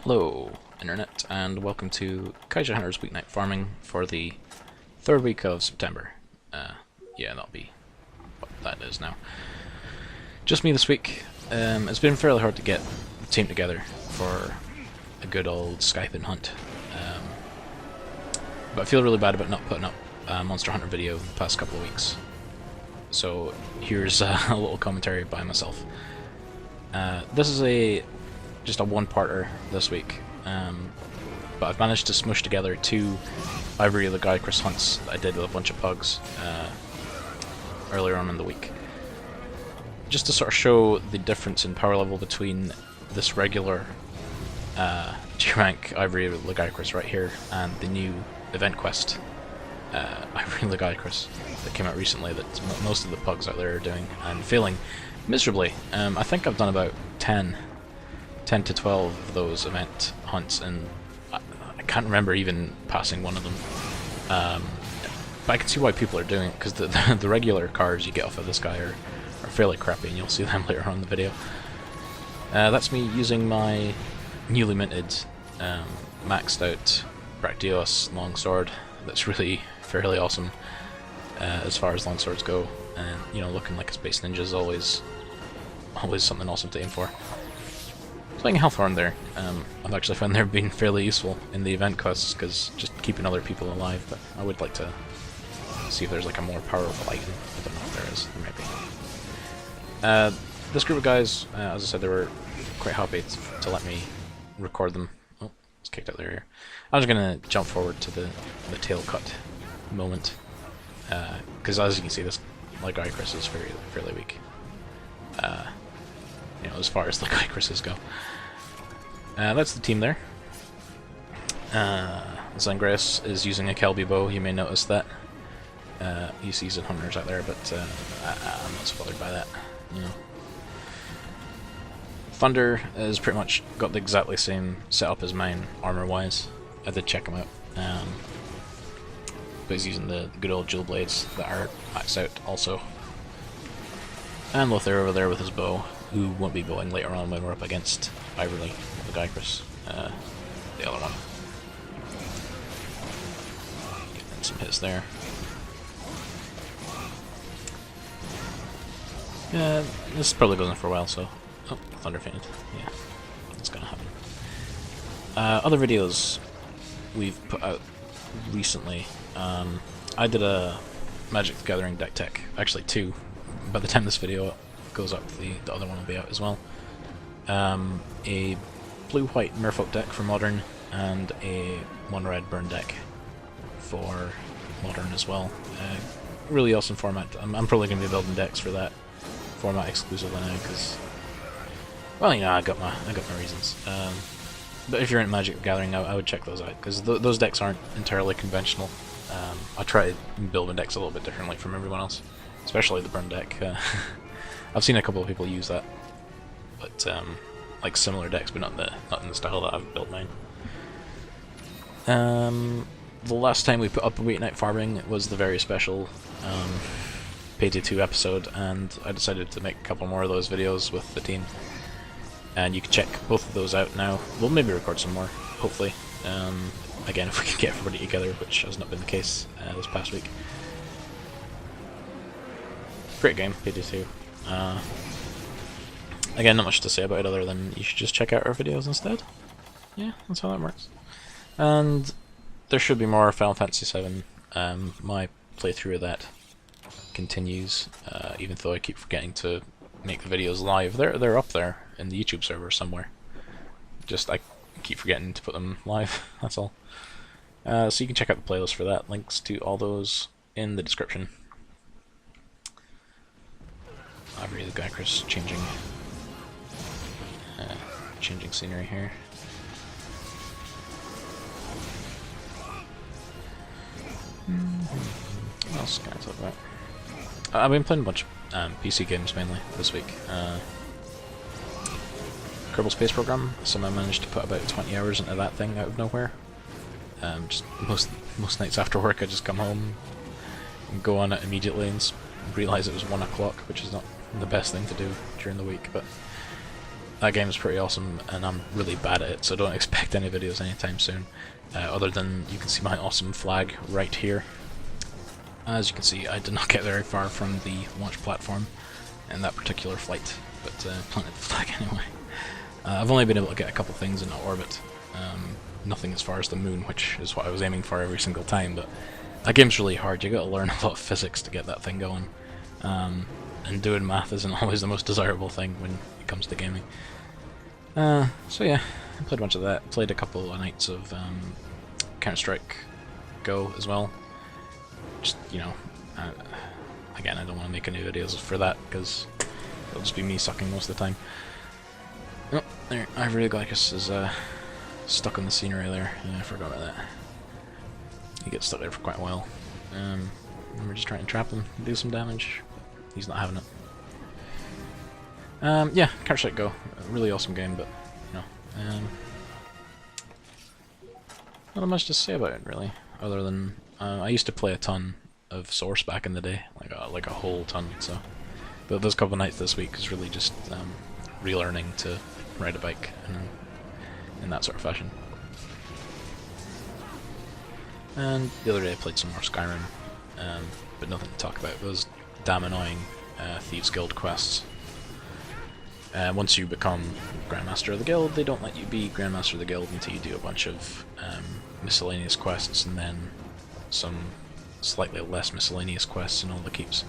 Hello, Internet, and welcome to Kaiju Hunter's Weeknight Farming for the 3rd week of September. Yeah, that'll be what that is now. Just me this week. It's been fairly hard to get the team together for a good old Skyping hunt. But I feel really bad about not putting up a Monster Hunter video the past couple of weeks. So here's a little commentary by myself. This is just a one-parter this week, but I've managed to smush together 2 Ivory Lagiacrus hunts that I did with a bunch of pugs earlier on in the week. Just to sort of show the difference in power level between this regular G-Rank Ivory Lagiacrus right here and the new event quest Ivory Lagiacrus that came out recently that most of the pugs out there are doing and failing miserably. I think I've done about 10 to 12 of those event hunts, and I can't remember even passing one of them. But I can see why people are doing it, because the regular cars you get off of this guy are fairly crappy, and you'll see them later on in the video. That's me using my newly minted, maxed out Bracteos longsword. That's really fairly awesome as far as longswords go, and you know, looking like a space ninja is always something awesome to aim for. Playing Healthhorn there, I've actually found they're being fairly useful in the event quests, because just keeping other people alive, but I would like to see if there's like a more powerful item. I don't know if there is, there might be. This group of guys, as I said, they were quite happy to let me record them. Oh, it's kicked out their ear. I was going to jump forward to the tail cut moment, because as you can see, this Lagiacrus is fairly weak. You know, as far as the Lagiacruses go. That's the team there. Zangreas is using a Kelby bow, you may notice that. He sees the hunters out there, but I'm not so bothered by that. You know. Thunder has pretty much got the exactly same setup as mine, armor-wise. I did check him out. But he's using the good old jewel blades that are maxed out also. And Lothaire over there with his bow, who won't be bowing later on when we're up against Ivory Lagiacrus, the other one. Getting some hits there. This probably goes on for a while, so... Oh, Thunder fainted. Yeah, that's gonna happen. Other videos we've put out recently. I did a Magic the Gathering deck tech, actually 2. By the time this video goes up, the other one will be out as well. A blue-white Merfolk deck for Modern, and a one-red burn deck for Modern as well. Really awesome format. I'm probably going to be building decks for that format exclusively now, because, well, you know, I got my reasons. But if you're into Magic the Gathering, I would check those out, because those decks aren't entirely conventional. I try to build my decks a little bit differently from everyone else, especially the burn deck. I've seen a couple of people use that, but like similar decks, but not in the style that I've built mine. The last time we put up a Weeknight Farming was the very special Payday 2 episode, and I decided to make a couple more of those videos with the team. And you can check both of those out now. We'll maybe record some more, hopefully. Again, if we can get everybody together, which has not been the case this past week. Great game, Payday 2. Again, not much to say about it other than you should just check out our videos instead. Yeah, that's how that works. And there should be more Final Fantasy VII. My playthrough of that continues, even though I keep forgetting to make the videos live. They're up there in the YouTube server somewhere. Just I keep forgetting to put them live, that's all. So you can check out the playlist for that. Links to all those in the description. Ivory Lagiacrus changing scenery here. What else can I talk about? I've been playing a bunch of PC games mainly this week. Kerbal Space Program, somehow managed to put about 20 hours into that thing out of nowhere. Just most nights after work I just come home and go on it immediately and realise it was 1 o'clock, which is not the best thing to do during the week, but that game is pretty awesome, and I'm really bad at it, so don't expect any videos anytime soon. Other than you can see my awesome flag right here. As you can see, I did not get very far from the launch platform in that particular flight, but planted the flag anyway. I've only been able to get a couple things into orbit, nothing as far as the moon, which is what I was aiming for every single time, but that game's really hard. You got to learn a lot of physics to get that thing going, and doing math isn't always the most desirable thing when it comes to gaming. So yeah, I played a bunch of that, played a couple of nights of Counter-Strike Go as well. Just, you know, again, I don't want to make any videos for that, because it'll just be me sucking most of the time. Oh, there, Ivory Lagiacrus is stuck on the scenery there. Yeah, I forgot about that. He gets stuck there for quite a while. And we're just trying to trap him, do some damage. He's not having it. Yeah, Counter-Strike Go. A really awesome game, but, you know, not much to say about it, really, other than I used to play a ton of Source back in the day, like a whole ton, so. But those couple of nights this week is really just relearning to ride a bike in that sort of fashion. And the other day I played some more Skyrim, but nothing to talk about. Those damn annoying Thieves Guild quests. Once you become Grandmaster of the Guild, they don't let you be Grandmaster of the Guild until you do a bunch of miscellaneous quests, and then some slightly less miscellaneous quests and all the keeps.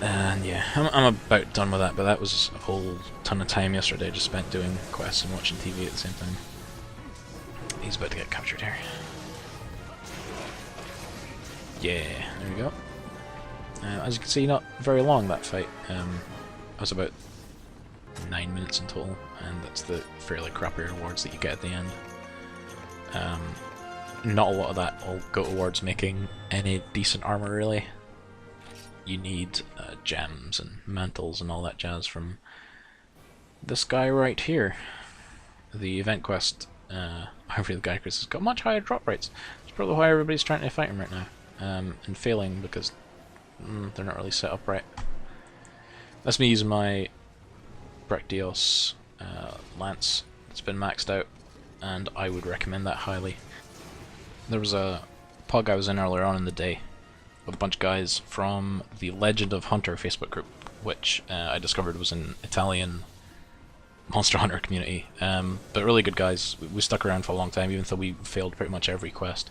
And yeah, I'm about done with that, but that was a whole ton of time yesterday just spent doing quests and watching TV at the same time. He's about to get captured here. Yeah, there we go. As you can see, not very long, that fight. I was about 9 minutes in total, and that's the fairly crappy rewards that you get at the end. Not a lot of that will go towards making any decent armor, really. You need gems and mantles and all that jazz from this guy right here. The event quest, Ivory Lagiacrus, has got much higher drop rates. That's probably why everybody's trying to fight him right now, and failing because they're not really set up right. That's me using my Bracteos lance. It's been maxed out, and I would recommend that highly. There was a PUG I was in earlier on in the day with a bunch of guys from the Legend of Hunter Facebook group, which I discovered was an Italian Monster Hunter community. But really good guys. We stuck around for a long time, even though we failed pretty much every quest.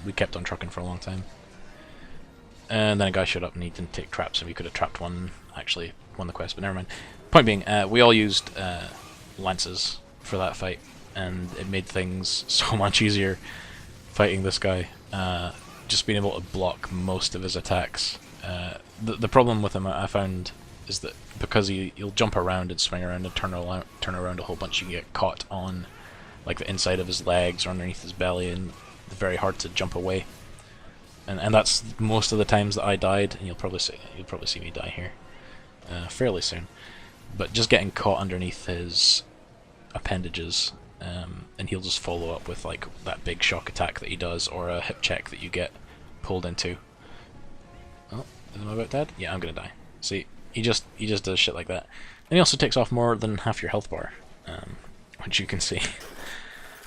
We kept on trucking for a long time. And then a guy showed up and he didn't take traps, so we could have trapped one and actually won the quest, but never mind. Point being, we all used lances for that fight, and it made things so much easier fighting this guy. Just being able to block most of his attacks. The problem with him, I found, is that because he'll jump around and swing around and turn around a whole bunch, you can get caught on like the inside of his legs or underneath his belly, and it's very hard to jump away. And that's most of the times that I died, and you'll probably see me die here fairly soon. But just getting caught underneath his appendages, and he'll just follow up with like that big shock attack that he does, or a hip check that you get pulled into. Oh, am I about dead? Yeah, I'm gonna die. See, he just does shit like that, and he also takes off more than half your health bar, which you can see.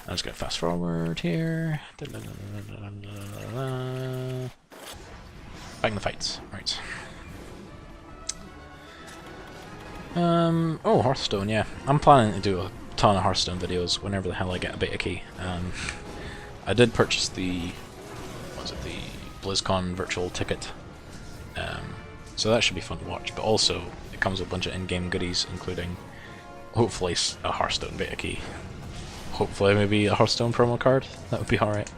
I'm just gonna fast forward here. Back in the fights, right? Oh, Hearthstone, yeah. I'm planning to do a ton of Hearthstone videos whenever the hell I get a beta key. I did purchase the BlizzCon virtual ticket, so that should be fun to watch. But also, it comes with a bunch of in-game goodies, including hopefully a Hearthstone beta key. Hopefully, maybe a Hearthstone promo card. That would be alright.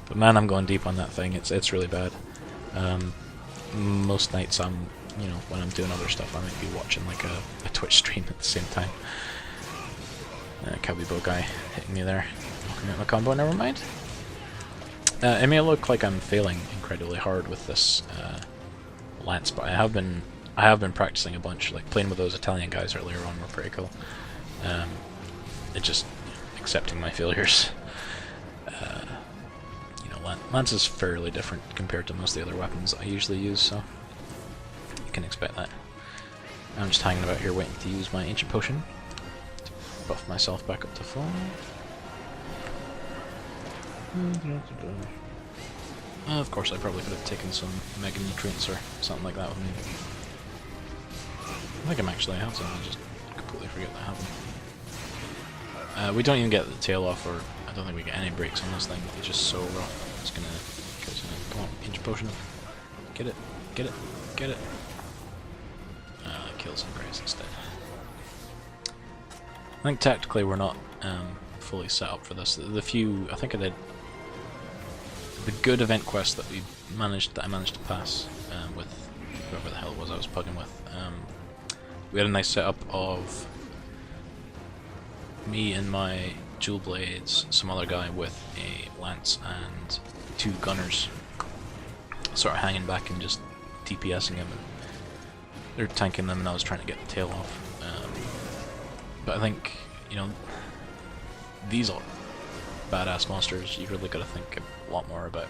But man, I'm going deep on that thing. It's really bad. Most nights when I'm doing other stuff, I might be watching like a Twitch stream at the same time. Cowboy Bow guy hitting me there. Looking at my combo, never mind. It may look like I'm failing incredibly hard with this lance, but I have been practicing a bunch. Like playing with those Italian guys earlier on were pretty cool. It just accepting my failures. Lance is fairly different compared to most of the other weapons I usually use, so you can expect that. I'm just hanging about here waiting to use my ancient potion to buff myself back up to full. Of course, I probably could have taken some mega nutrients or something like that with me. I think I'm actually have some, I just completely forget that I have them. We don't even get the tail off, or I don't think we get any breaks on this thing. It's just so rough. It's gonna come on, ancient potion. Get it, get it, get it. Kill Zangreas instead. I think tactically we're not fully set up for this. The few, I think I did the good event quest that I managed to pass with whoever the hell it was I was pugging with. We had a nice setup of me and my dual blades, some other guy with a lance, and 2 gunners sort of hanging back and just TPSing him. And they're tanking them, and I was trying to get the tail off. But I think, you know, these are badass monsters. You really got to think a lot more about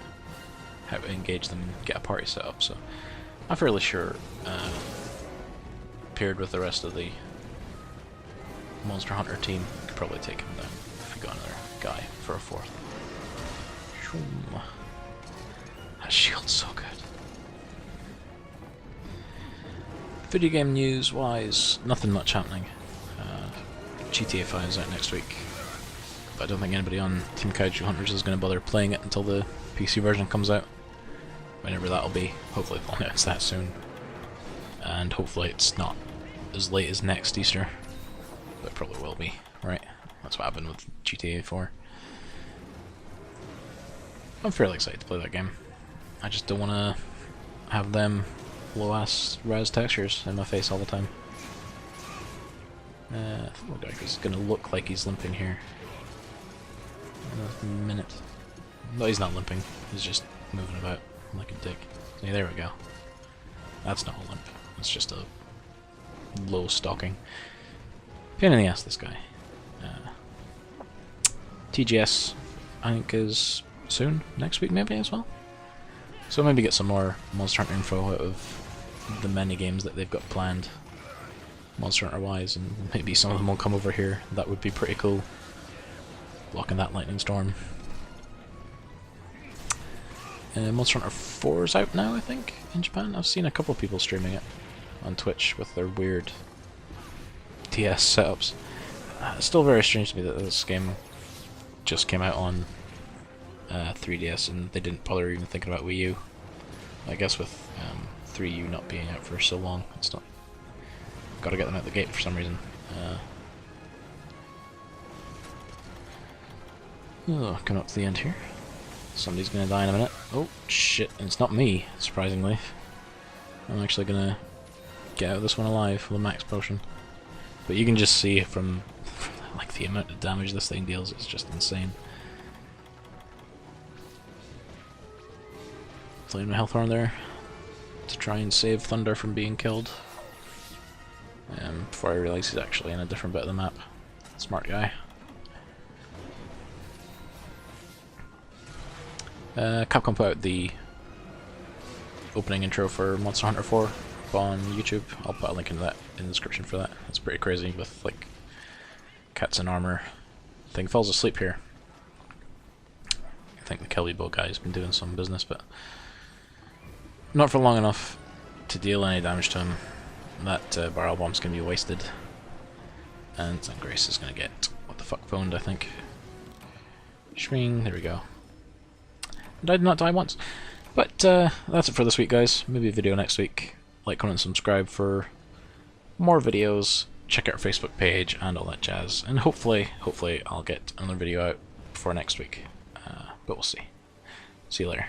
how to engage them and get a party set up. So I'm fairly sure, paired with the rest of the Monster Hunter team, you could probably take him down if we got another guy for a 4th. That shield's so good. Video game news wise, nothing much happening. GTA 5 is out next week, but I don't think anybody on Team Kaiju Hunters is going to bother playing it until the PC version comes out. Whenever that'll be. Hopefully they'll announce that soon. And hopefully it's not as late as next Easter. But it probably will be, right? That's what happened with GTA 4. I'm fairly excited to play that game. I just don't want to have them low-ass res textures in my face all the time. I think the guy is going to look like he's limping here. In a minute. No, he's not limping. He's just moving about like a dick. See, there we go. That's not a limp. It's just a low stalking. Pain in the ass, this guy. TGS, I think, is soon. Next week, maybe, as well. So maybe get some more Monster Hunter info out of the many games that they've got planned, Monster Hunter wise, and maybe some of them will come over here. That would be pretty cool. Blocking that lightning storm. Monster Hunter 4 is out now, I think, in Japan. I've seen a couple of people streaming it on Twitch with their weird TS setups. It's still very strange to me that this game just came out on 3DS and they didn't bother even thinking about Wii U. I guess with 3U not being out for so long, it's not. Gotta get them out the gate for some reason. Coming up to the end here. Somebody's gonna die in a minute. Oh shit, and it's not me, surprisingly. I'm actually gonna get out of this one alive with a max potion. But you can just see from like the amount of damage this thing deals, it's just insane. Playing my health horn there to try and save Thunder from being killed. Before I realise he's actually in a different bit of the map. Smart guy. Capcom put out the opening intro for Monster Hunter 4 on YouTube. I'll put a link in that in the description for that. It's pretty crazy with like cats in armor. Thing falls asleep here. I think the Kelly Bow guy's been doing some business, but not for long enough to deal any damage to him. That barrel bomb's gonna be wasted, and Zangreas is gonna get what the fuck pwned, I think. Swing, there we go. And I did not die once. But that's it for this week, guys. Maybe a video next week. Like, comment, and subscribe for more videos. Check out our Facebook page and all that jazz. And hopefully I'll get another video out before next week. But we'll see. See you later.